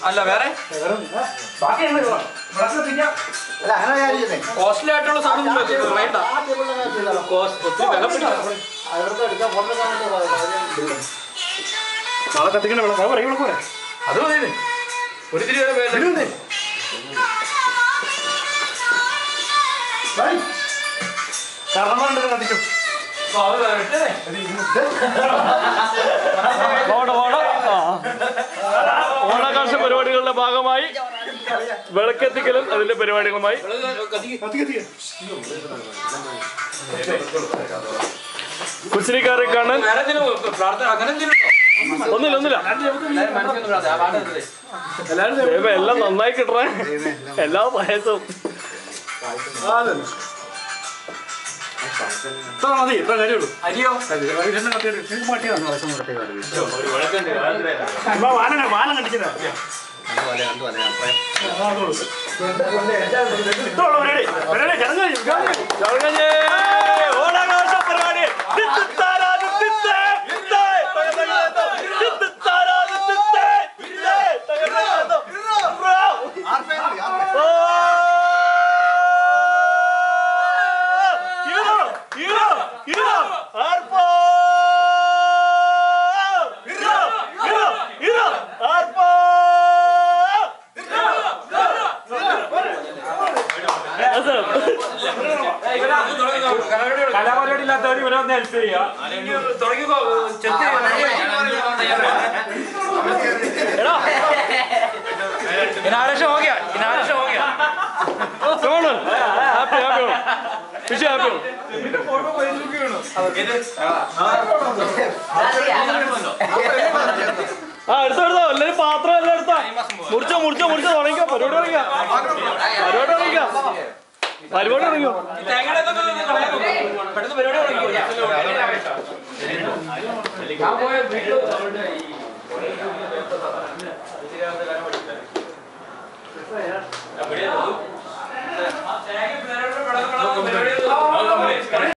അല്ല വേറെ കോസ്റ്റ്ലി ആയിട്ടുള്ള സാധനം നാളെ കത്തിക്കണ പോരെ അത് മതി ഒരു തിരി വരെ കത്തിക്കും ഓണാഘോഷ പരിപാടികളുടെ ഭാഗമായി വിളക്കെത്തിക്കലും അതിന്റെ പരിപാടികളുമായി കുച്ചിരിക്കാരെ കാണാൻ ഒന്നുമില്ല എല്ലാം നന്നായി കിട്ടണേ എല്ലാ പായസവും ഇത്ര കാര്യമുള്ളൂ അരിയോ വാനം കണ്ടിച്ചില്ല ഓണാഘോഷ പരിപാടി കലാപരിപാടി ഇല്ലാത്തവർ ഇവരെ ഒന്ന് ഹെൽപ്പ് ചെയ്യാം ഇനാരേഷൻ हो गया कौन हैप्पी पीछे हैप्पी फोटो എടുത്തോ എല്ലാവരും പാത്രം എല്ലാം എടുത്താ മുറിച്ചോ തുടങ്ങിക്കോ പരിപാടി ഇറങ്ങിയോ പെട്ടെന്ന് പരിപാടി